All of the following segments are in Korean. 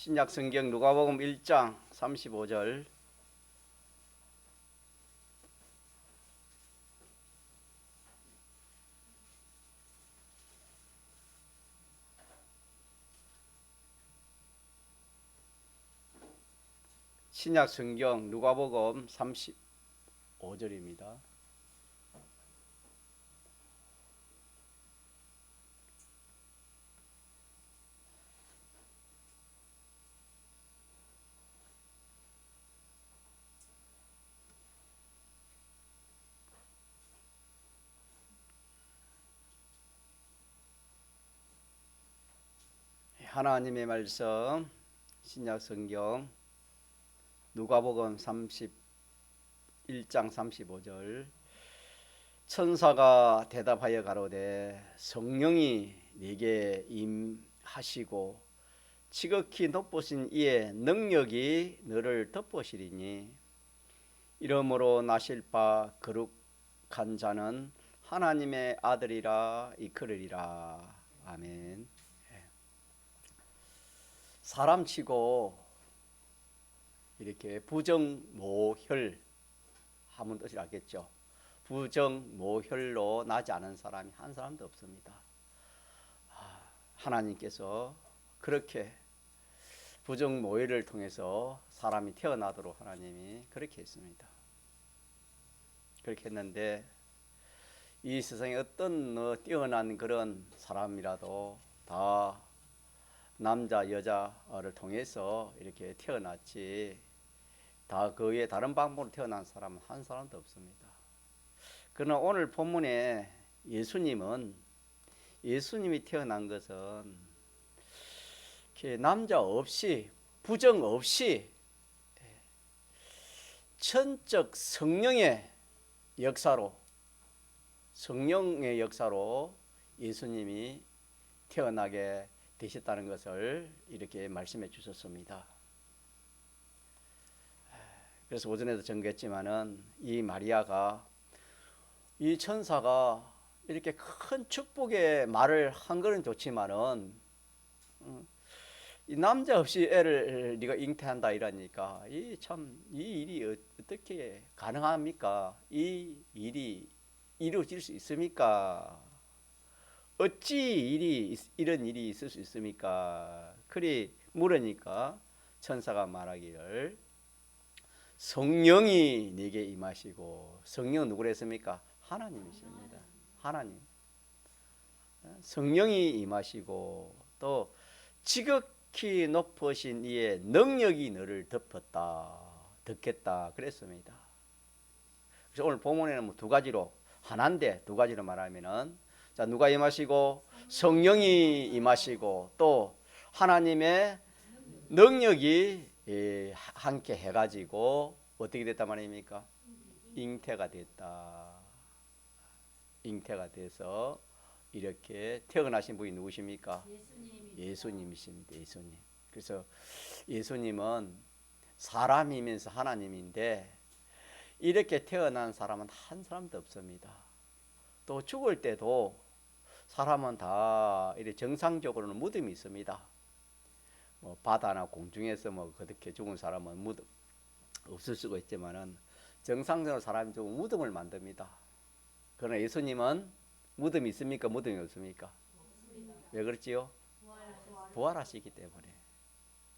신약 성경 누가복음 1장 35절. 신약 성경 누가복음 35절입니다. 하나님의 말씀, 신약 성경 누가복음 31장 35절. 천사가 대답하여 가로되 성령이 네게 임하시고 지극히 높으신 이의 능력이 너를 덮으시리니 이러므로 나실 바 거룩한 자는 하나님의 아들이라 이끌으리라. 아멘. 사람치고 이렇게 부정모혈 하면 뜻을 알겠죠. 부정모혈로 나지 않은 사람이 한 사람도 없습니다. 하나님께서 그렇게 부정모혈을 통해서 사람이 태어나도록 하나님이 그렇게 했습니다. 그렇게 했는데 이 세상에 어떤 뛰어난 그런 사람이라도 다 남자 여자를 통해서 이렇게 태어났지 다 그 외에 다른 방법으로 태어난 사람은 한 사람도 없습니다. 그러나 오늘 본문에 예수님이 태어난 것은 남자 없이 부정 없이 천적 성령의 역사로 예수님이 태어나게 되셨다는 것을 이렇게 말씀해 주셨습니다. 그래서 오전에도 전개했지만은 이 마리아가 이 천사가 이렇게 큰 축복의 말을 한 거는 좋지만은 이 남자 없이 애를 네가 잉태한다 이러니까 이 일이 어떻게 가능합니까? 이 일이 이루어질 수 있습니까? 어찌 이런 일이 있을 수 있습니까? 그리 물으니까 천사가 말하기를 성령이 네게 임하시고, 성령은 누구를 했습니까? 하나님이십니다. 하나님. 성령이 임하시고 또 지극히 높으신 이의 능력이 너를 덮겠다 그랬습니다. 그래서 오늘 본문에는 뭐 두 가지로 하나인데 두 가지로 말하면은 자, 누가 임하시고 성령이 임하시고 또 하나님의 능력이 함께 해가지고 어떻게 됐단 말입니까? 잉태가 됐다. 잉태가 돼서 이렇게 태어나신 분이 누구십니까? 예수님이십니다. 예수님. 그래서 예수님은 사람이면서 하나님인데 이렇게 태어난 사람은 한 사람도 없습니다. 또 죽을 때도 사람은 다 이렇게 정상적으로는 무덤이 있습니다. 뭐 바다나 공중에서 뭐 그렇게 죽은 사람은 무덤 없을 수가 있지만은 정상적으로 사람이 죽으면 무덤을 만듭니다. 그러나 예수님은 무덤이 있습니까? 무덤이 없습니까? 왜 그렇지요? 부활하시기 때문에.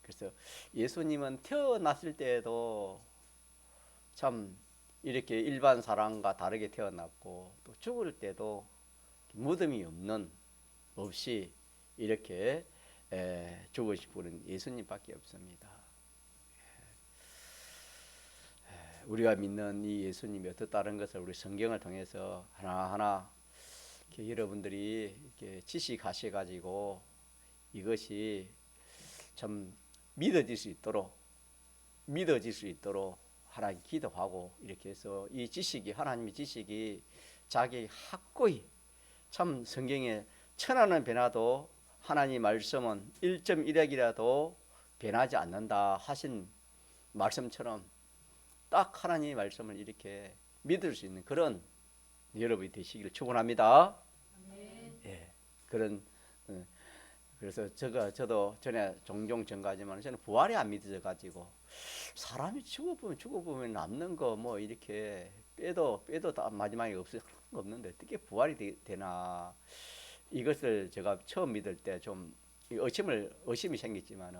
그래서 예수님은 태어났을 때에도 참 이렇게 일반 사람과 다르게 태어났고 또 죽을 때도 무덤이 없이 이렇게 죽으신 분은 예수님밖에 없습니다. 우리가 믿는 이 예수님이 어떻다는 것을 우리 성경을 통해서 하나하나 이렇게 여러분들이 이렇게 지식하셔가지고 이것이 참 믿어질 수 있도록 하나님 기도하고 이렇게 해서 이 지식이 하나님의 지식이 자기 확고히 참 성경에 천하는 변화도 하나님 말씀은 1.1핵이라도 변하지 않는다 하신 말씀처럼 딱 하나님의 말씀을 이렇게 믿을 수 있는 그런 여러분이 되시기를 축원합니다. 예, 그런 그래서 저도 전에 종종 전가하지만 저는 부활이 안 믿어져 가지고 사람이 죽어보면 남는 거 뭐 이렇게 빼도 다 마지막에 없을 그런 거 없는데 어떻게 부활이 되나 이것을 제가 처음 믿을 때 좀 의심이 생겼지만은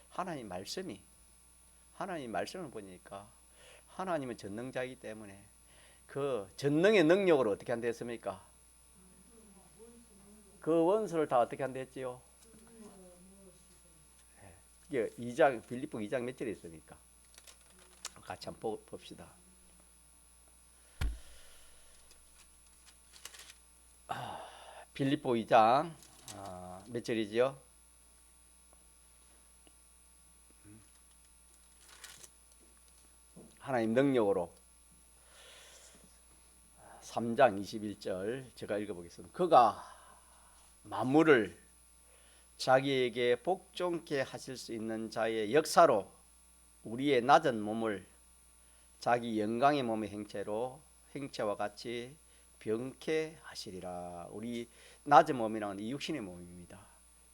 하나님 말씀을 보니까 하나님은 전능자이기 때문에 그 전능의 능력으로 어떻게 한다 했습니까? 그 원수를 다 어떻게 한다 했지요? 이게 2장 빌립보 2장 몇 절에 있으니까 같이 한번 봅시다. 빌립보 2장 몇 절이지요? 하나님 능력으로 3장 21절 제가 읽어보겠습니다. 그가 만물을 자기에게 복종케 하실 수 있는 자의 역사로 우리의 낮은 몸을 자기 영광의 몸의 행체와 같이 병케 하시리라. 우리 낮은 몸이란 이 육신의 몸입니다.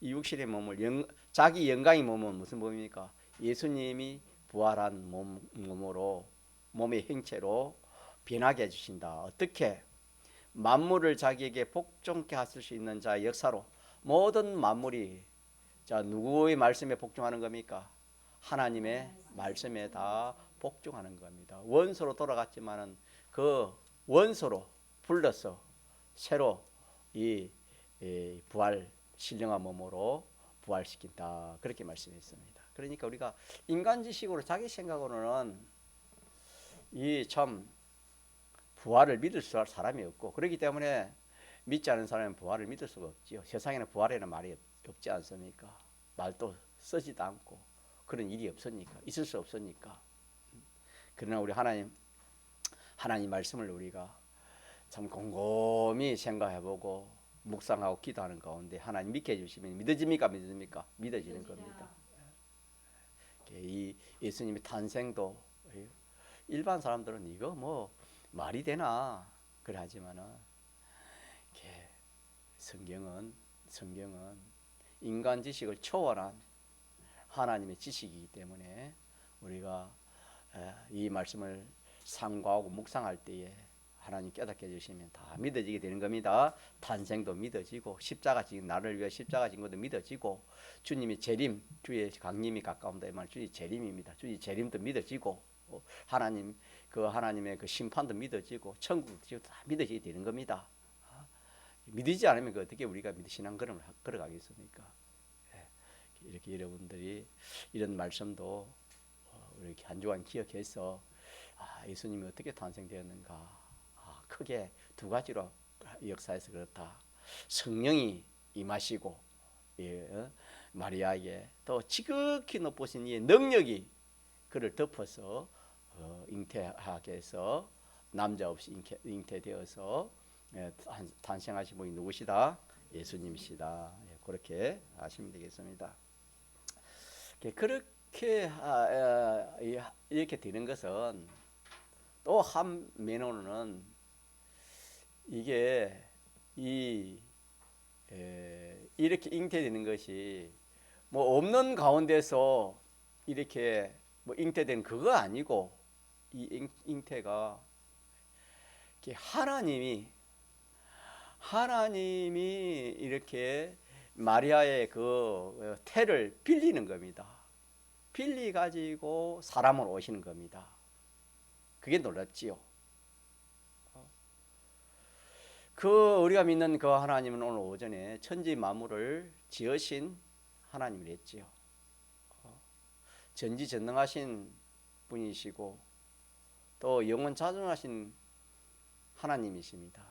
이 육신의 몸을 자기 영광의 몸은 무슨 몸입니까? 예수님이 부활한 몸으로 몸의 행체로 변하게 해주신다. 어떻게? 만물을 자기에게 복종케 하실 수 있는 자의 역사로 모든 만물이 누구의 말씀에 복종하는 겁니까? 하나님의 말씀에 다 복종하는 겁니다. 원소로 돌아갔지만은 그 원소로 불러서 새로 이 부활 신령한 몸으로 부활시킨다. 그렇게 말씀했습니다. 그러니까 우리가 인간 지식으로 자기 생각으로는 이 참 부활을 믿을 사람이 없고 그렇기 때문에 믿지 않은 사람은 부활을 믿을 수가 없지요. 세상에는 부활이라는 말이 없지 않습니까? 말도 쓰지도 않고 그런 일이 없으니까 있을 수 없으니까. 그러나 우리 하나님 말씀을 우리가 참 곰곰이 생각해보고 묵상하고 기도하는 가운데 하나님 믿게 해주시면 믿어집니까? 믿어지는 겁니다. 이 예수님의 탄생도 일반 사람들은 이거 뭐 말이 되나 그래 하지만은 성경은 인간 지식을 초월한 하나님의 지식이기 때문에 우리가 이 말씀을 상고하고 묵상할 때에 하나님 깨닫게 해주시면 다 믿어지게 되는 겁니다. 탄생도 믿어지고 십자가 지금 나를 위해 십자가 진 것도 믿어지고 주님의 재림, 주의 강림이 가까운다 이 말 주의 재림입니다. 주의 재림도 믿어지고 하나님의 그 심판도 믿어지고 천국도 다 믿어지게 되는 겁니다. 믿지 않으면 어떻게 우리가 신앙 걸어가겠습니까? 이렇게 여러분들이 이런 말씀도 이렇게 한 주간 기억해서 예수님이 어떻게 탄생되었는가 크게 두 가지로 역사에서 그렇다. 성령이 임하시고 마리아에게 또 지극히 높으신 이의 능력이 그를 덮어서 잉태하게 해서 남자 없이 잉태되어서 탄생하신 분이 누구시다? 예수님이시다. 그렇게 하시면 되겠습니다. 그렇게 이렇게 되는 것은 또 한면으로는 이게 이렇게 잉태되는 것이 뭐 없는 가운데서 이렇게 뭐 잉태된 그거 아니고 이 잉태가 하나님이 이렇게 마리아의 그 태를 빌리는 겁니다. 빌리 가지고 사람으로 오시는 겁니다. 그게 놀랍지요. 우리가 믿는 그 하나님은 오늘 오전에 천지 만물을 지으신 하나님이랬지요. 전지전능하신 분이시고 또 영원자존하신 하나님이십니다.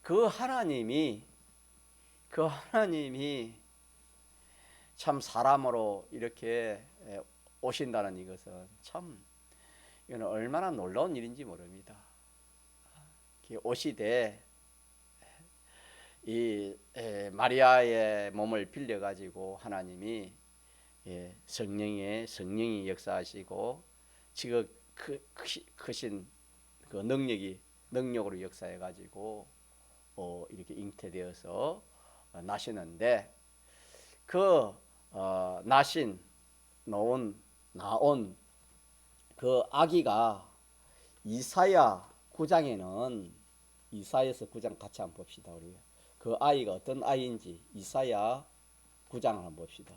그 하나님이 참 사람으로 이렇게 오신다는 이것은 참 이거는 얼마나 놀라운 일인지 모릅니다. 오시되 이 마리아의 몸을 빌려 가지고 하나님이 성령이 역사하시고 지금 크신 그 능력으로 역사해 가지고 이렇게 잉태되어서 나시는데 그 나온 그 아기가 이사야 9장에는 이사야서 9장 같이 한번 봅시다. 우리 그 아이가 어떤 아이인지 이사야 9장 한번 봅시다.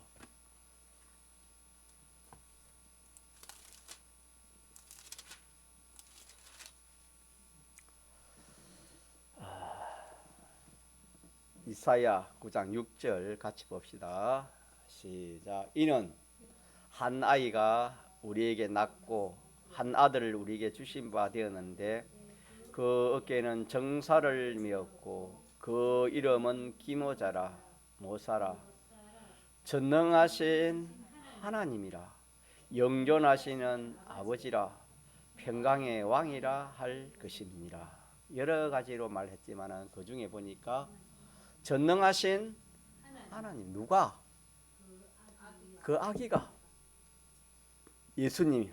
이사야 9장 6절 같이 봅시다. 시작. 이는 한 아이가 우리에게 낳고 한 아들을 우리에게 주신 바 되었는데 그 어깨에는 정사를 메었고 그 이름은 기모자라 모사라 전능하신 하나님이라 영존하시는 아버지라 평강의 왕이라 할 것입니다. 여러 가지로 말했지만 그 중에 보니까 전능하신 하나님, 누가? 그 아기가 예수님이.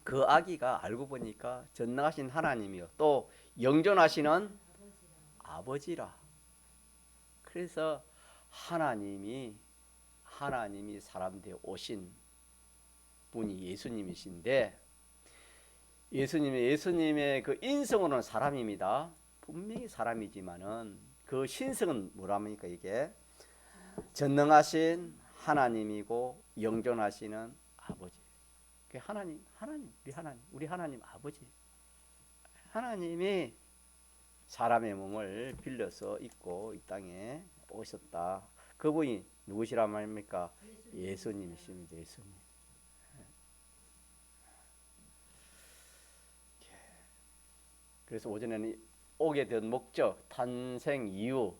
그 아기가 알고 보니까 전능하신 하나님이요 또 영존하시는 아버지라. 그래서 하나님이 사람 되어 오신 분이 예수님이신데, 예수님의 그 인성으로는 사람입니다. 분명히 사람이지만은 그 신성은 뭐랍니까? 이게 전능하신 하나님이고 영존하시는 아버지. 우리 하나님 아버지. 하나님이 사람의 몸을 빌려서 입고 이 땅에 오셨다. 그분이 누구시란 말입니까? 예수님이십니다. 예수님. 그래서 오전에는 오게 된 목적, 탄생 이유,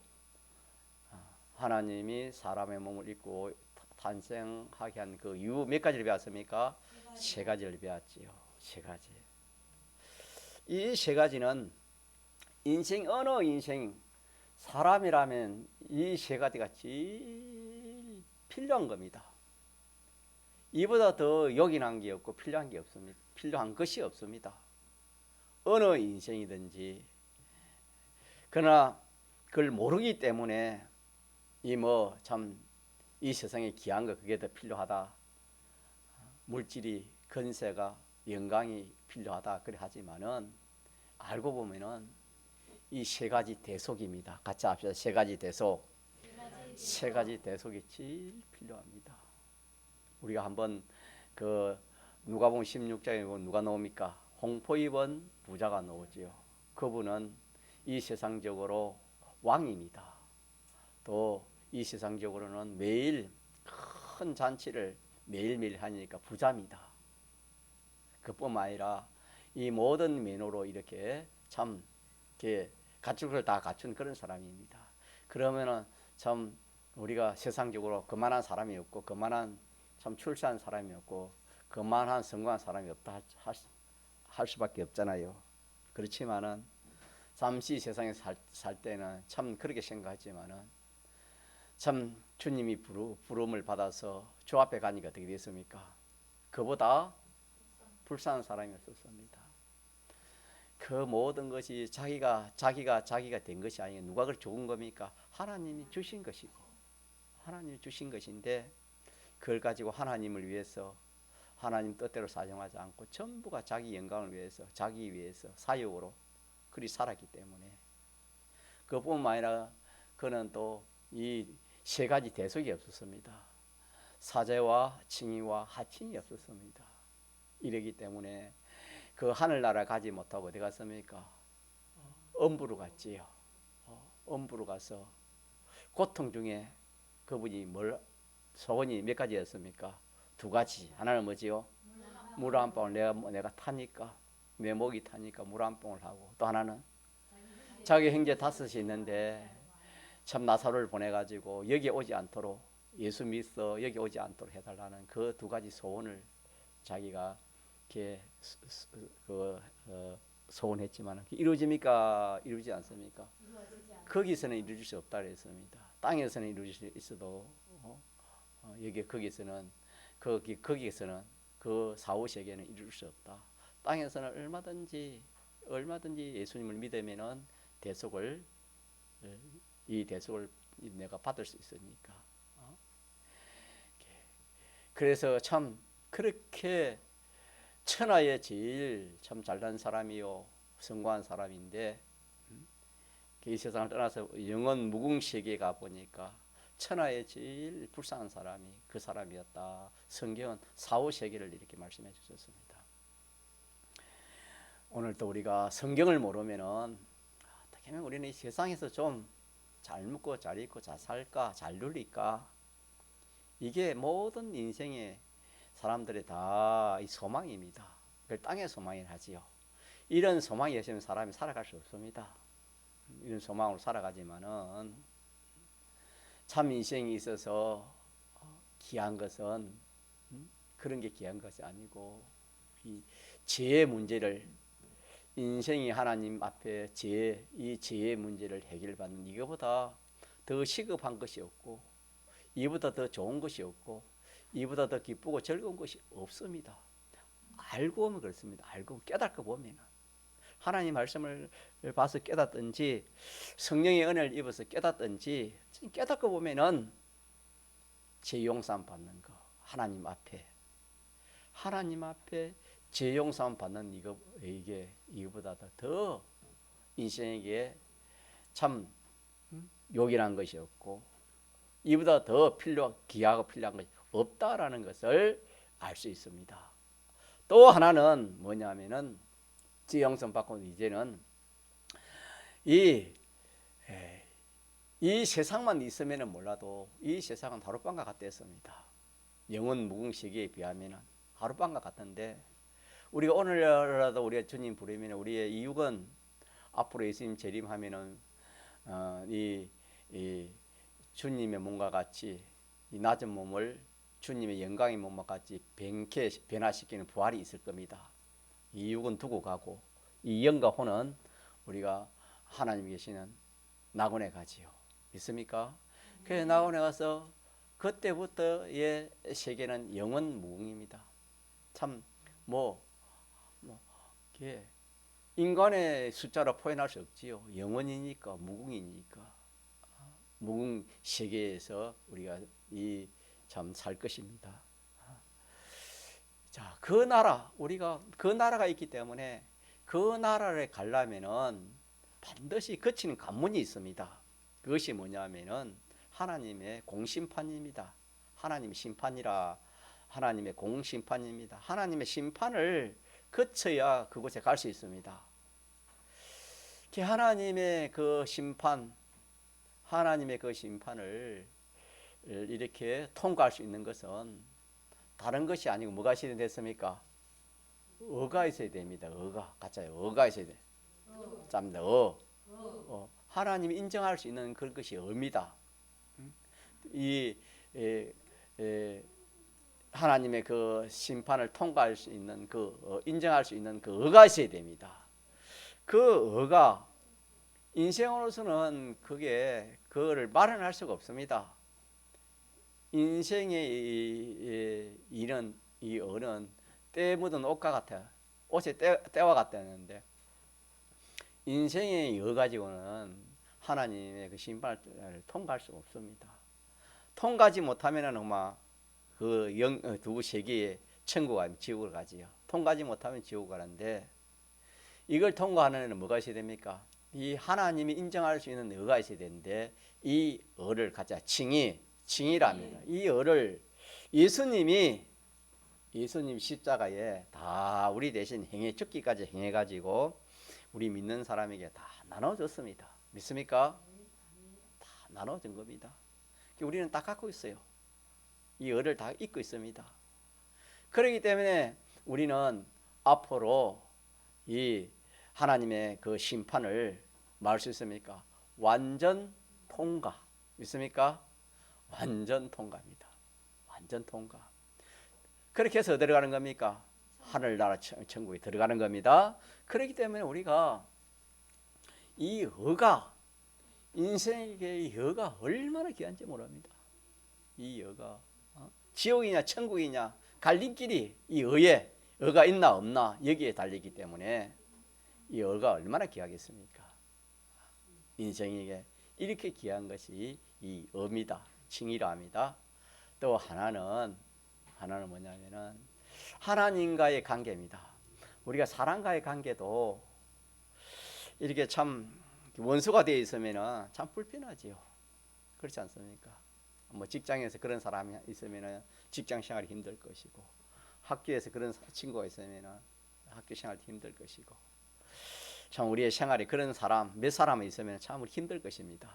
하나님이 사람의 몸을 입고 탄생하게 한 그 이유 몇 가지를 배웠습니까? 세 가지를 배웠지요. 세 가지. 이 세 가지는 어느 인생 사람이라면 이 세 가지가 제일 필요한 겁니다. 이보다 더 요긴한 게 없고 필요한 것이 없습니다. 어느 인생이든지. 그러나 그걸 모르기 때문에 이 세상에 귀한 거 그게 더 필요하다. 물질이, 건세가, 영광이 필요하다. 그래 하지만은 알고 보면은 이 세 가지 대속입니다. 같이 합시다. 세 가지 대속. 세 가지 대속이 제일 필요합니다. 우리가 한번 그 누가복음 16장에 보면 누가 나옵니까? 홍포 입은 부자가 나오지요. 그분은 이 세상적으로 왕입니다. 또 이 세상적으로는 매일 큰 잔치를 매일매일 하니까 부자입니다. 그뿐만 아니라 이 모든 면으로 이렇게 참 갖출 걸 다 갖춘 그런 사람입니다. 그러면은 참 우리가 세상적으로 그만한 사람이 없고 그만한 참 출세한 사람이 없고 그만한 성공한 사람이 없다 할 수밖에 없잖아요. 그렇지만은 잠시 세상에 살 때는 참 그렇게 생각하지만은 참 주님이 부름을 받아서 주 앞에 가니까 어떻게 됐습니까? 그보다 불쌍한 사람이 없었습니다. 그 모든 것이 자기가 된 것이 아니고 누가 그걸 좋은 겁니까? 하나님이 주신 것이고 하나님이 주신 것인데 그걸 가지고 하나님을 위해서 하나님 뜻대로 사용하지 않고 전부가 자기 영광을 위해서 자기 위해서 사욕으로 그리 살았기 때문에 그뿐만 아니라 그는 또 이 세 가지 대속이 없었습니다. 사제와 칭의와 하친이 없었습니다. 이러기 때문에 그 하늘나라 가지 못하고 어디 갔습니까? 엄부로 갔지요. 엄부로 가서 고통 중에 그분이 소원이 몇 가지였습니까? 두 가지. 하나는 뭐지요? 물 한 방울 내가 타니까 내 목이 타니까 물 한 방울 하고 또 하나는 자기 형제 5이 있는데 참 나사로를 보내가지고 여기 오지 않도록 예수 믿어 여기 오지 않도록 해달라는 그 두 가지 소원을 자기가 이렇게 소원했지만 이루어집니까? 이루지 않습니까? 거기서는 이루어질 수 없다 그랬습니다. 땅에서는 이루어질 수 있어도 거기서는 그 사후세계는 이룰 수 없다. 땅에서는 얼마든지 예수님을 믿으면은 이 대속을 내가 받을 수 있으니까. 그래서 참 그렇게 천하에 제일 참 잘난 사람이요 성공한 사람인데 이 세상을 떠나서 영원 무궁세계에 가 보니까 천하에 제일 불쌍한 사람이 그 사람이었다. 성경은 사후세계를 이렇게 말씀해 주셨습니다. 오늘 또 우리가 성경을 모르면은 어떻게 하면 우리는 이 세상에서 좀 잘 먹고 잘 입고 잘 살까 잘 누릴까, 이게 모든 인생의 사람들의 다 이 소망입니다. 그걸 땅의 소망이라 하지요. 이런 소망이 없으면 사람이 살아갈 수 없습니다. 이런 소망으로 살아가지만은 참 인생에 있어서 귀한 것은 그런 게 귀한 것이 아니고 이 죄의 문제를, 인생이 하나님 앞에 이 죄의 문제를 해결받는 이거보다 더 시급한 것이 없고 이보다 더 좋은 것이 없고 이보다 더 기쁘고 즐거운 것이 없습니다. 알고 보면 그렇습니다. 알고 깨닫고 보면 하나님 말씀을 봐서 깨닫든지 성령의 은혜를 입어서 깨닫든지 깨닫고 보면은 죄 용서함 받는 거, 하나님 앞에 죄 용서함 받는 이거보다 더 인생에게 참 요긴한 것이 없고 이보다 더 귀하고 필요한 것이 없다라는 것을 알 수 있습니다. 또 하나는 뭐냐면은 죄 용서 받고 이제는 이 세상만 있으면은 몰라도 이 세상은 하룻밤과 같았습니다. 영원 무궁시기에 비하면은 하룻밤과 같은데 우리가 오늘이라도 우리가 주님 부르면 우리의 이육은 앞으로 예수님 재림하면은 이 주님의 몸과 같이 이 낮은 몸을 주님의 영광의 몸과 같이 변화시키는 부활이 있을 겁니다. 이 육은 두고 가고 이 영과 혼은 우리가 하나님 계시는 낙원에 가지요. 믿습니까? 그래서 낙원에 가서 그때부터의 세계는 영원 무궁입니다. 참 인간의 숫자로 표현할 수 없지요. 영원이니까 무궁이니까 무궁 세계에서 우리가 참 살 것입니다. 자, 그 나라, 우리가 그 나라가 있기 때문에 그 나라를 가려면은 반드시 거치는 관문이 있습니다. 그것이 뭐냐면은 하나님의 공심판입니다. 하나님의 심판이라 하나님의 공심판입니다. 하나님의 심판을 거쳐야 그곳에 갈 수 있습니다. 하나님의 그 심판을 이렇게 통과할 수 있는 것은 다른 것이 아니고 뭐가 있어야 됐습니까? 어가 있어야 됩니다. 어가 가짜요. 어가 있어야 돼. 짭니다. 하나님이 인정할 수 있는 그런 것이 어입니다. 하나님의 그 심판을 통과할 수 있는 인정할 수 있는 그 어가 있어야 됩니다. 그 어가 인생으로서는 그거를 마련할 수가 없습니다. 인생의 이 어는 때 묻은 옷과 같아. 옷이 때와 같다는데 인생의 여 가지고는 하나님의 그 심판을 통과할 수가 없습니다. 통과하지 못하면은 아마 두 세계의 천국과 지옥을 가지요. 통과하지 못하면 지옥을 가는데 이걸 통과하는 데는 뭐가 있어야 됩니까? 이 하나님이 인정할 수 있는 어가 있어야 되는데 이 어를 갖자 칭의랍니다. 이 어를 예수님 십자가에 다 우리 대신 죽기까지 행해가지고 우리 믿는 사람에게 다 나눠줬습니다. 믿습니까? 다 나눠준 겁니다. 우리는 다 갖고 있어요. 이 어를 다 잊고 있습니다. 그렇기 때문에 우리는 앞으로 이 하나님의 그 심판을 말할 수 있습니까? 완전 통과. 믿습니까? 완전 통과입니다. 완전 통과. 그렇게 해서 어디로 가는 겁니까? 하늘나라 천국에 들어가는 겁니다. 그렇기 때문에 우리가 이 여가, 인생의 이 여가 얼마나 귀한지 모릅니다. 이 여가 지옥이냐 천국이냐 갈림길이 이 여에 여가 있나 없나 여기에 달리기 때문에 이 여가 얼마나 귀하겠습니까? 인생에게 이렇게 귀한 것이 이 의미다, 칭의랍니다. 또 하나는 뭐냐면은 하나님과의 관계입니다. 우리가 사람과의 관계도 이렇게 참 원수가 되어 있으면은 참 불편하지요. 그렇지 않습니까? 뭐 직장에서 그런 사람이 있으면은 직장 생활이 힘들 것이고, 학교에서 그런 친구가 있으면은 학교 생활이 힘들 것이고, 참 우리의 생활에 그런 사람 몇 사람이 있으면 참 힘들 것입니다.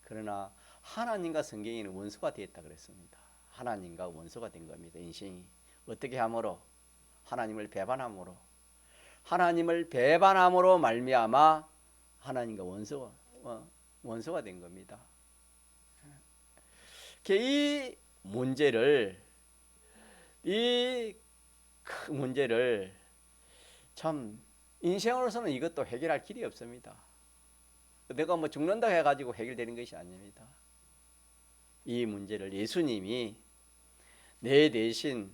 그러나 하나님과 성경에는 원수가 되었다 그랬습니다. 하나님과 원수가 된 겁니다. 인생이 어떻게 함으로? 하나님을 배반함으로 말미암아 하나님과 원수가 된 겁니다. 이 문제를 참 인생으로서는 이것도 해결할 길이 없습니다. 내가 뭐 죽는다 해가지고 해결되는 것이 아닙니다. 이 문제를 예수님이 내 대신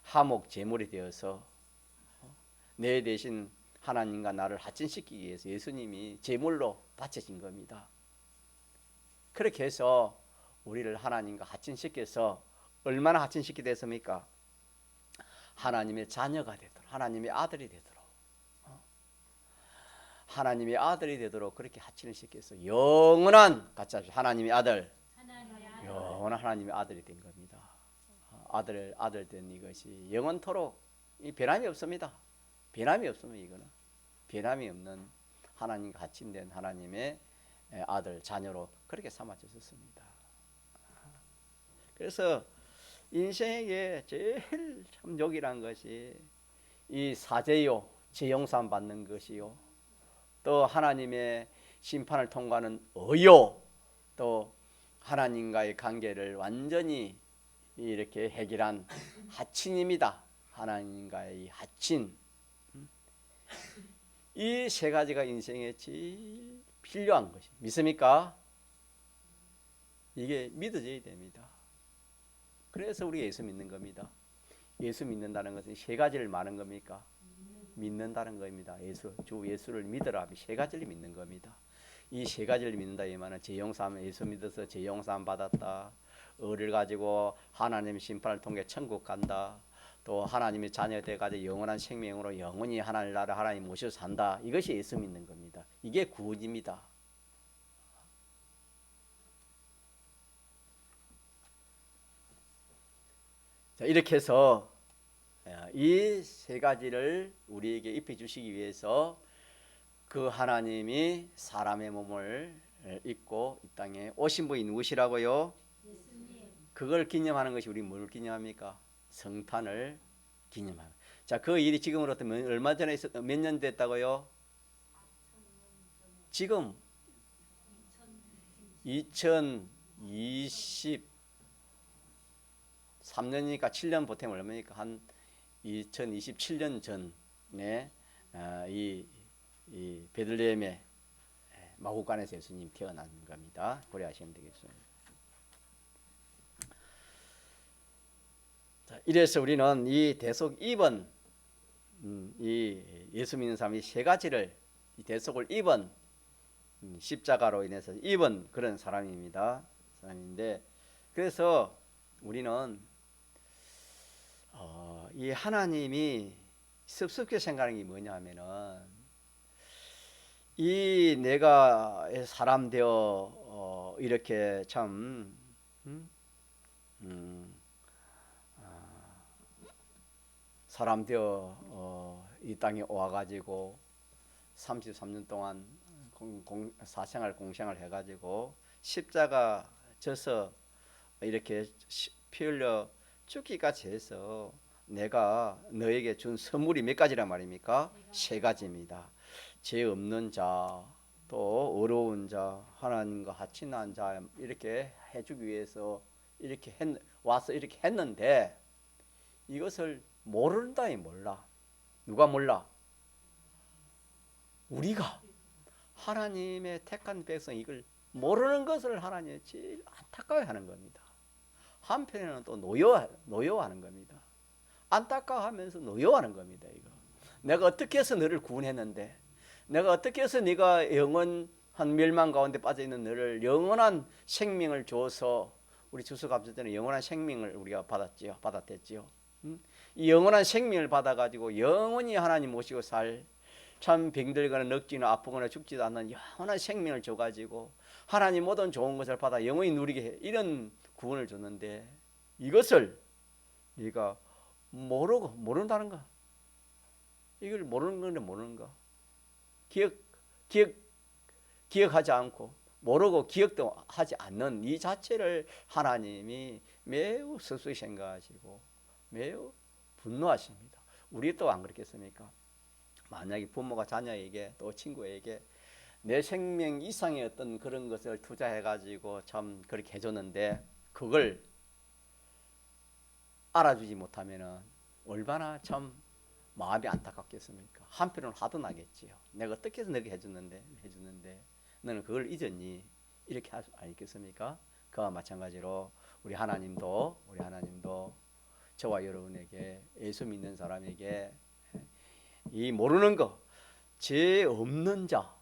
하목 제물이 되어서 내 대신 하나님과 나를 화친시키기 위해서 예수님이 제물로 바쳐진 겁니다. 그렇게 해서 우리를 하나님과 화친시켜서 얼마나 화친시키게 됐습니까? 하나님의 자녀가 되도록, 하나님의 아들이 되도록 그렇게 화친을 시켜서 영원한 같이 합시다. 하나님의 아들, 영원한 하나님의 아들이 된 겁니다. 아들 된 이것이 영원토록 이 변함이 없습니다. 변함이 없습니다. 이거는 변함이 없는 하나님과 화친된 하나님의 아들, 자녀로 그렇게 삼아 주셨습니다. 그래서 인생에게 제일 참 욕이란 것이 이 사죄요, 재용산 받는 것이요, 또 하나님의 심판을 통과하는 의요, 또 하나님과의 관계를 완전히 이렇게 해결한 하친입니다. 하나님과의 하친. 이 세 가지가 인생에 제일 필요한 것이 믿습니까? 이게 믿어져야 됩니다. 그래서 우리 예수 믿는 겁니다. 예수 믿는다는 것은 세 가지를 말하는 겁니까? 믿는다는 겁니다. 주 예수를 믿으라 하면 세 가지를 믿는 겁니다. 이 세 가지를 믿는다 이 말은 죄용삼, 예수 믿어서 죄용삼 받았다, 의를 가지고 하나님의 심판을 통해 천국 간다, 또 하나님의 자녀 돼가지고 영원한 생명으로 영원히 하나님 나라 하나님 모셔서 산다. 이것이 예수 믿는 겁니다. 이게 구원입니다. 자, 이렇게 해서 이 세 가지를 우리에게 입혀 주시기 위해서 그 하나님이 사람의 몸을 입고 이 땅에 오신 분이 누구시라고요? 예수님. 그걸 기념하는 것이 우리 뭘 기념합니까? 성탄을 기념하는. 자, 그 일이 지금으로부터 얼마 전에 몇 년 됐다고요? 지금 2023년이니까 7년 보태면 얼마니까 한 2027년 전에 이 베들레헴의 마구간에서 예수님 태어난 겁니다. 고려하시면 되겠습니다. 자, 이래서 우리는 이 대속 입은 이 예수 믿는 사람이 세 가지를 이 대속을 입은 십자가로 인해서 입은 그런 사람입니다. 사람인데 그래서 우리는 이 하나님이 섭섭게 생각하는 게 뭐냐 하면은 이 내가 사람 되어 이렇게 참 사람 되어 이 땅에 와가지고 33년 동안 사생활 공생을 해가지고 십자가 져서 이렇게 피 흘려 죽기까지 해서 내가 너에게 준 선물이 몇 가지란 말입니까? 세 가지입니다. 죄 없는 자, 또 어려운 자, 하나님과 하친한 자 이렇게 해주기 위해서 이렇게 와서 이렇게 했는데 이것을 모른다이 몰라. 누가 몰라? 우리가 하나님의 택한 백성 이걸 모르는 것을 하나님이 제일 안타까워하는 겁니다. 한편에는 또 노여워하는 겁니다. 안타까워하면서 노여워하는 겁니다. 이거 내가 어떻게 해서 너를 구원했는데, 내가 어떻게 해서 네가 영원 한 멸망 가운데 빠져 있는 너를 영원한 생명을 줘서 우리 추수감사절에 영원한 생명을 우리가 받았댔지요. 이 영원한 생명을 받아가지고 영원히 하나님 모시고 살 참 병들거나 늙지나 아프거나 죽지도 않는 영원한 생명을 줘가지고 하나님 모든 좋은 것을 받아 영원히 누리게 해. 이런 구원을 줬는데 이것을 네가 모른다는가? 이걸 모르는 건데 모르는가? 기억하지 않고 모르고 기억도 하지 않는 이 자체를 하나님이 매우 섭섭히 생각하시고 매우 분노하십니다. 우리 또 안 그렇겠습니까? 만약에 부모가 자녀에게 또 친구에게 내 생명 이상의 어떤 그런 것을 투자해가지고 참 그렇게 해줬는데 그걸 알아주지 못하면은 얼마나 참 마음이 안타깝겠습니까? 한편으로는 화도 나겠지요. 내가 어떻게 해서 너게 해주는데 너는 그걸 잊었니? 이렇게 할 수 아니겠습니까? 그와 마찬가지로 우리 하나님도 저와 여러분에게 예수 믿는 사람에게 이 모르는 거, 죄 없는 자.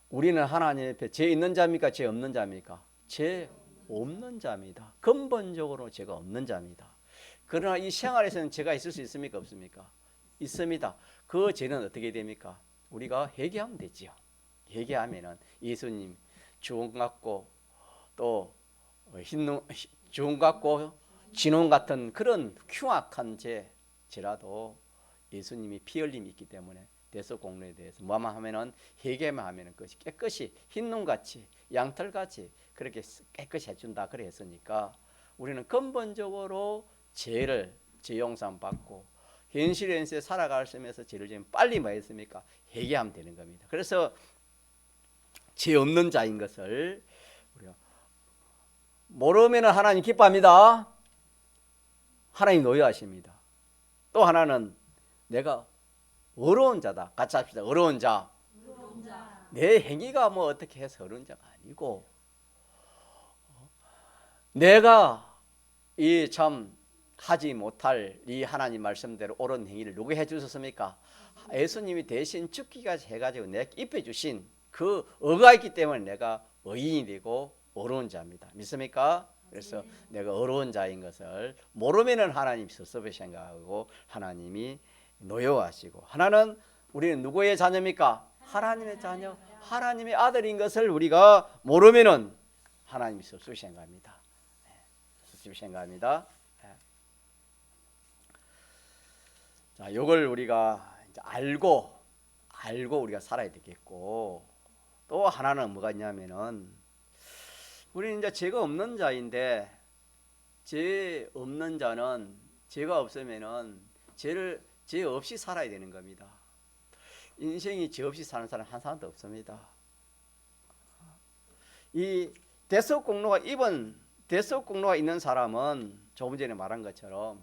우리는 하나님 앞에 죄 있는 자입니까? 죄 없는 자입니까? 죄 없는 자입니다. 근본적으로 죄가 없는 자입니다. 그러나 이 생활에서는 죄가 있을 수 있습니까? 없습니까? 있습니다. 그 죄는 어떻게 됩니까? 우리가 회개하면 되지요. 회개하면은 예수님 주홍 같고 또 흰눈 주홍 같고 진홍 같은 그런 흉악한 죄라도 예수님이 피 흘림이 있기 때문에 대속공로에 대해서 뭐만 하면은 회개만 하면은 그것이 깨끗이 흰눈같이 양털같이 그렇게 깨끗이 해준다 그래 했으니까 우리는 근본적으로 죄 용서 받고 현실에서 살아가면서 죄를 지면 빨리 뭐 했습니까? 회개하면 되는 겁니다. 그래서 죄 없는 자인 것을 우리가 모르면 하나님 기뻐합니다. 하나님 노여하십니다. 또 하나는 내가 어려운 자다. 같이 합시다. 어려운 자. 내 행위가 뭐 어떻게 해서 어려운 자가 아니고 내가 이 참 하지 못할 이 하나님 말씀대로 옳은 행위를 누가 해주셨습니까? 예수님이 대신 죽기까지 해가지고 내게 입혀주신 그 의가 있기 때문에 내가 의인이 되고 어려운 자입니다. 믿습니까? 그래서 내가 어려운 자인 것을 모르면은 하나님 섭섭히 생각하고 하나님이 노여워하시고 하나는 우리는 누구의 자녀입니까? 하나님의 자녀, 하나님의 아들인 것을 우리가 모르면은 하나님이 섭섭히 생각합니다. 섭섭히 생각합니다. 자, 요걸 우리가 이제 알고 우리가 살아야 되겠고 또 하나는 뭐가 있냐면은 우리는 이제 죄가 없는 자인데 죄 없는 자는 죄가 없으면은 죄 없이 살아야 되는 겁니다. 인생이 죄 없이 사는 사람 한 사람도 없습니다. 이 대속공로가 있는 사람은 조금 전에 말한 것처럼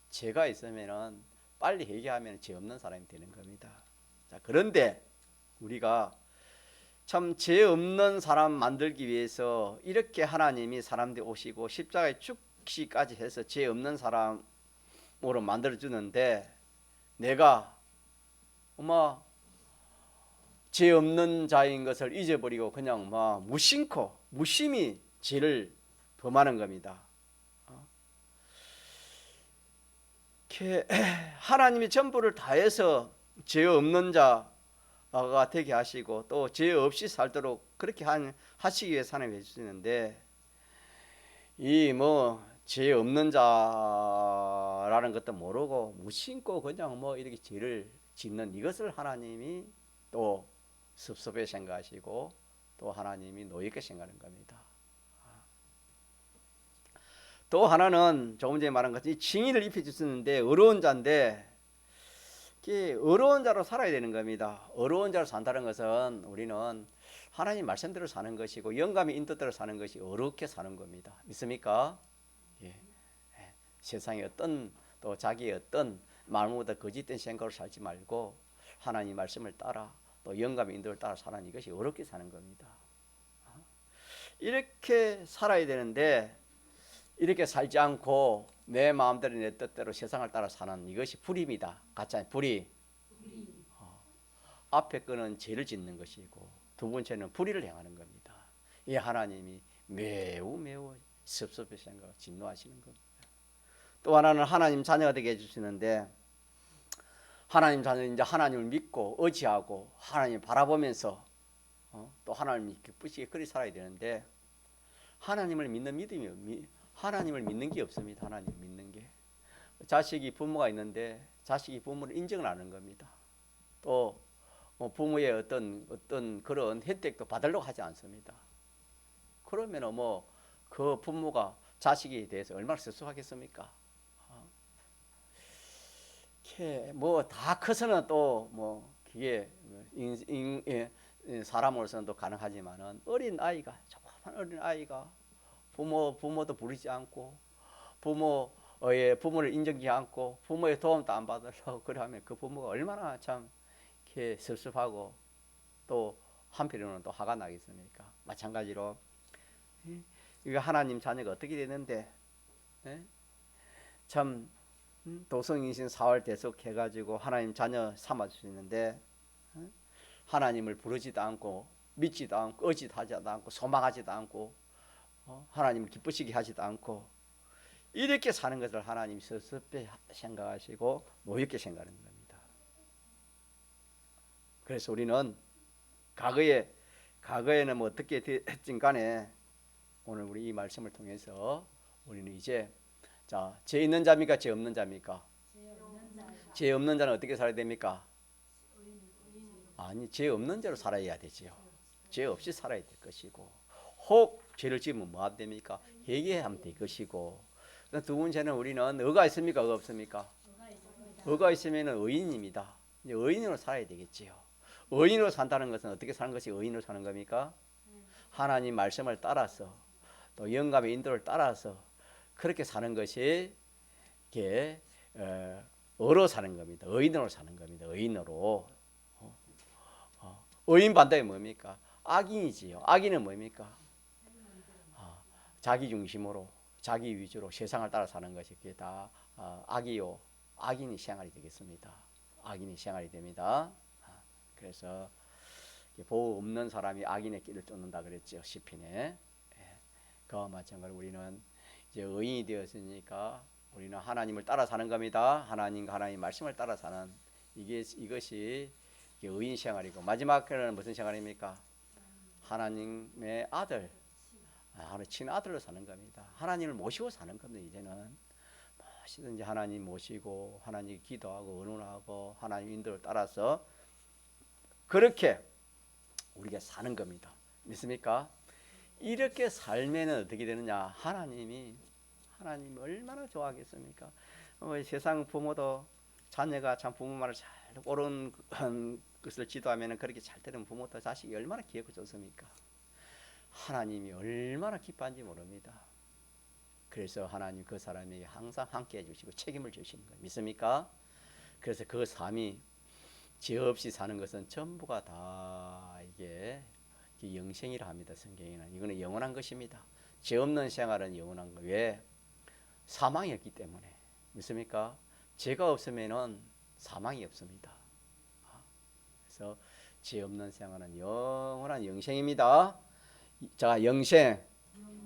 죄가 있으면은 빨리 회개하면 죄 없는 사람이 되는 겁니다. 자, 그런데 우리가 참 죄 없는 사람 만들기 위해서 이렇게 하나님이 사람들 오시고 십자가에 죽기까지 해서 죄 없는 사람으로 만들어 주는데 내가 죄 없는 자인 것을 잊어버리고 그냥 무심히 죄를 범하는 겁니다. 하나님이 전부를 다해서 죄 없는 자가 되게 하시고 또 죄 없이 살도록 그렇게 하시기 위해서 하나님이 해주시는데 이 죄 없는 자라는 것도 모르고 무심코 그냥 이렇게 죄를 짓는 이것을 하나님이 또 섭섭해 생각하시고 또 하나님이 노엽게 생각하는 겁니다. 또 하나는 조금 전에 말한 것처럼 징의를 입혀주셨는데 어려운 자인데 어려운 자로 살아야 되는 겁니다. 어려운 자로 산다는 것은 우리는 하나님 말씀대로 사는 것이고 영감의 인도대로 사는 것이 어렵게 사는 겁니다. 믿습니까? 예. 세상에 어떤 또 자기의 어떤 마음보다 거짓된 생각으로 살지 말고 하나님 말씀을 따라 또 영감의 인도를 따라 사는 이것이 어렵게 사는 겁니다. 이렇게 살아야 되는데 이렇게 살지 않고 내 마음대로 내 뜻대로 세상을 따라 사는 이것이 불의입니다. 가짜의 불의. 앞에 거는 죄를 짓는 것이고 두 번째는 불의를 행하는 겁니다. 이 하나님이 매우 매우 섭섭하시고 진노하시는 겁니다. 또 하나는 하나님 자녀가 되게 해주시는데 하나님 자녀는 이제 하나님을 믿고 의지하고 하나님 바라보면서 또 하나님이 기쁘시게 그리 살아야 되는데 하나님을 믿는 믿음이 하나님을 믿는 게 없습니다. 하나님을 믿는 게 자식이 부모가 있는데 자식이 부모를 인정을 안 하는 겁니다. 또 부모의 어떤 그런 혜택도 받으려고 하지 않습니다. 그러면 그 부모가 자식에 대해서 얼마나 섭섭하겠습니까? 다 커서는 또 그게 사람으로서는 또 가능하지만은 어린 아이가 조그만 어린 아이가 부모도 부르지 않고 부모를 인정하지 않고 부모의 도움도 안 받으려고 그러면 그 부모가 얼마나 참 이렇게 섭섭하고 또 한편으로는 또 화가 나겠습니까? 마찬가지로 이거 하나님 자녀가 어떻게 되는데 참 도성인신 4월 대속해가지고 하나님 자녀 삼아주시는데 하나님을 부르지도 않고 믿지도 않고 의지하지도 않고 소망하지도 않고 하나님을 기쁘시게 하지도 않고 이렇게 사는 것을 하나님이 섭섭해 생각하시고 노엽게 생각하는 겁니다. 그래서 우리는 과거에는 어떻게 됐든 간에 오늘 우리 이 말씀을 통해서 우리는 이제 죄 있는 자입니까? 죄 없는 자입니까? 죄 없는 자는 어떻게 살아야 됩니까? 아니, 죄 없는 자로 살아야 되지요. 죄 없이 살아야 될 것이고 혹 죄를 지으면 뭐 하면 됩니까? 회개하면 될 것이고 두 번째는 우리는 의가 있습니까? 의가 없습니까? 의가 있으면 의인입니다. 이제 의인으로 살아야 되겠지요. 의인으로 산다는 것은 어떻게 사는 것이 의인으로 사는 겁니까? 하나님 말씀을 따라서 또 영감의 인도를 따라서 그렇게 사는 것이 이렇게 의로 사는 겁니다. 의인으로 사는 겁니다. 의인으로. 의인 반대가 뭡니까? 악인이지요. 악인은 뭡니까? 자기 중심으로 자기 위주로 세상을 따라 사는 것이 그게 다 악이요. 악인이 생활이 되겠습니다. 악인이 생활이 됩니다. 그래서 복 없는 사람이 악인의 길을 쫓는다 그랬죠. 시편에. 그와 마찬가지로 우리는 이제 의인이 되었으니까 우리는 하나님을 따라 사는 겁니다. 하나님 말씀을 따라 사는 이것이 의인 생활이고 마지막에는 무슨 생활입니까? 하나님의 아들, 친아들로 사는 겁니다. 하나님을 모시고 사는 겁니다. 이제는 무엇이든지 하나님 모시고 하나님 기도하고 의논하고 하나님 인도를 따라서 그렇게 우리가 사는 겁니다. 믿습니까? 이렇게 살면은 어떻게 되느냐? 하나님 얼마나 좋아하겠습니까? 세상 부모도 자녀가 참 부모 말을 잘 옳은 것을 지도하면 그렇게 잘 되는 부모도 자식이 얼마나 귀엽고 좋습니까? 하나님이 얼마나 기뻐한지 모릅니다. 그래서 하나님 그 사람에게 항상 함께 해주시고 책임을 주시는 거예요. 믿습니까? 그래서 그 삶이 죄 없이 사는 것은 전부가 다 이게 영생이라 합니다. 성경에는 이거는 영원한 것입니다. 죄 없는 생활은 영원한 거. 왜? 사망이 없기 때문에. 믿습니까? 죄가 없으면은 사망이 없습니다. 그래서 죄 없는 생활은 영원한 영생입니다. 자, 영생.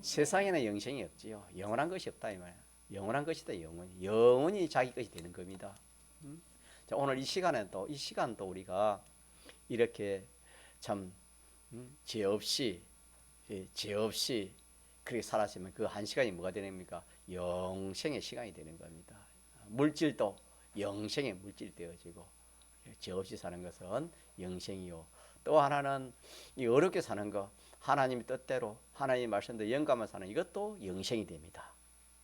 세상에는 영생이 없지요. 영원한 것이 없다 이 말이에요. 영원한 것이다 영원히 자기 것이 되는 겁니다. 자, 오늘 이 시간도 우리가 이렇게 참 죄 없이 그렇게 살았으면 그 한 시간이 뭐가 되는 겁니까? 영생의 시간이 되는 겁니다. 물질도 영생의 물질이 되어지고 죄 없이 사는 것은 영생이요. 또 하나는 이 어렵게 사는 거 하나님의 뜻대로 하나님의 말씀대로 영감을 사는 이것도 영생이 됩니다.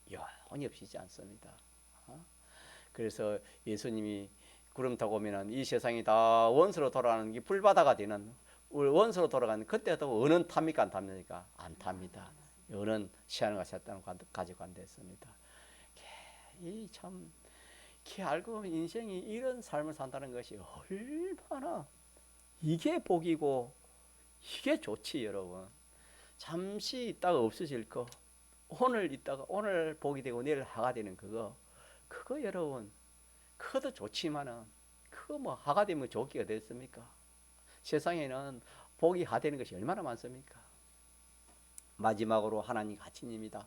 영원히 없이지 않습니다. 그래서 예수님이 구름 타고 오면은 이 세상이 다 원수로 돌아가는 게 불바다가 되는 원수로 돌아가는 그때도 어는 탑니까 안 탑니까? 안 탑니다. 어는 시안과 사탄을 가지고 안 됐습니다. 이참 알고 보면 인생이 이런 삶을 산다는 것이 얼마나 이게 복이고 이게 좋지 여러분. 잠시 있다가 없어질 거 오늘 있다가 오늘 복이 되고 내일 하가 되는 그거 여러분 그것도 좋지만은 그거 하가 되면 좋기가 됐습니까? 세상에는 복이 하되는 것이 얼마나 많습니까? 마지막으로 하나님 가치입니다.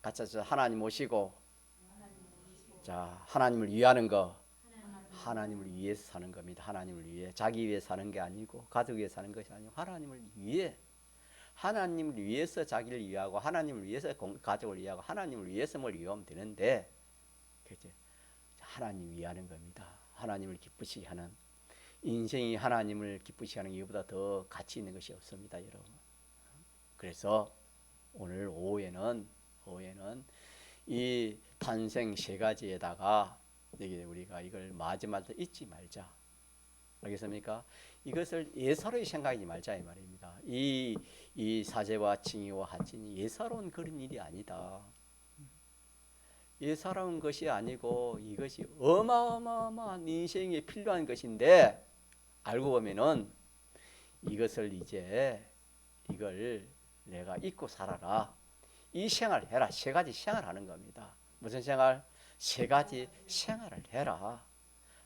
같이 하나님 모시고 자 하나님을 위하는 거 하나님을 위해서 사는 겁니다. 하나님을 위해 자기 위해 사는 게 아니고 가족 위해 사는 것이 아니고 하나님을 위해 하나님을 위해서 자기를 위하고 하나님을 위해서 가족을 위하고 하나님을 위해서 뭘 위하면 되는데 그죠? 하나님 위하는 겁니다. 하나님을 기쁘시게 하는 인생이 하나님을 기쁘시게 하는 이유보다 더 가치 있는 것이 없습니다, 여러분. 그래서 오늘 오후에는 이 탄생 세 가지에다가 우리가 이걸 마지막에 잊지 말자. 알겠습니까? 이것을 예사로이 생각하지 말자 이 말입니다. 이 사제와 칭의와 하친이 예사로운 그런 일이 아니다. 예사로운 것이 아니고 이것이 어마어마한 인생에 필요한 것인데 알고 보면은 이것을 이걸 내가 잊고 살아라. 이 생활을 해라. 세 가지 생활하는 겁니다. 무슨 생활? 세 가지 생활을 해라.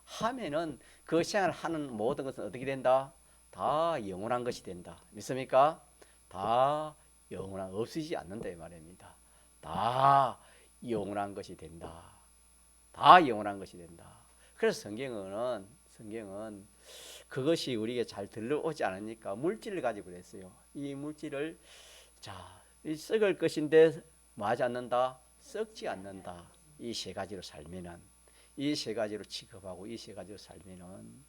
하면은 그 생활을 하는 모든 것은 어떻게 된다? 다 영원한 것이 된다. 믿습니까? 다 영원한 없어지지 않는다 이 말입니다. 다 영원한 것이 된다. 다 영원한 것이 된다. 그래서 성경은 그것이 우리에게 잘 들려오지 않으니까 물질을 가지고 그랬어요. 이 물질을 이 썩을 것인데 뭐하지 않는다? 썩지 않는다. 이 세 가지로 살면은 이 세 가지로 취급하고 이 세 가지로 살면은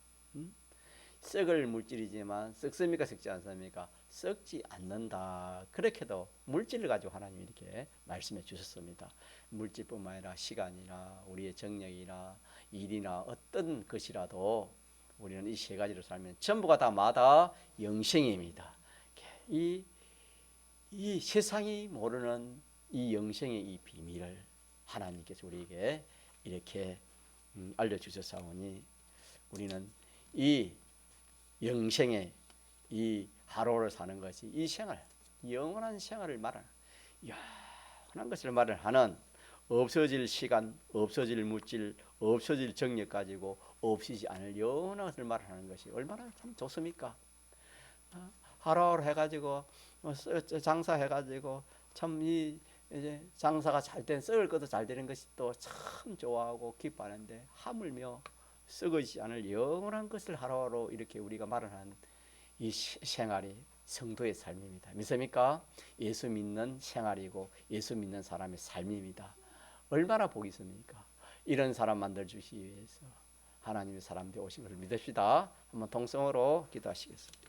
썩을 물질이지만 썩습니까? 썩지 않습니까? 썩지 않는다. 그렇게도 물질을 가지고 하나님이 이렇게 말씀해 주셨습니다. 물질뿐만 아니라 시간이나 우리의 정력이나 일이나 어떤 것이라도 우리는 이 세 가지로 살면 전부가 다 마다 영생입니다. 이 세상이 모르는 이 영생의 이 비밀을 하나님께서 우리에게 이렇게 알려주셨사오니 우리는 이 영생의 이 하루를 사는 것이 이 생활, 영원한 생활을 말하는 영원한 것을 말하는 없어질 시간, 없어질 물질, 없어질 정력 가지고 없어지지 않을 영원한 것을 말하는 것이 얼마나 참 좋습니까? 하루하루 해가지고 장사해가지고 참 이제 장사가 잘 된 썩을 것도 잘 되는 것이 또 참 좋아하고 기뻐하는데 하물며 썩어지지 않을 영원한 것을 하루하루 이렇게 우리가 말하는 이 생활이 성도의 삶입니다. 믿습니까? 예수 믿는 생활이고 예수 믿는 사람의 삶입니다. 얼마나 복이 있습니까? 이런 사람 만들어주시기 위해서 하나님의 사람들이 오신 것을 믿읍시다. 한번 동성으로 기도하시겠습니다.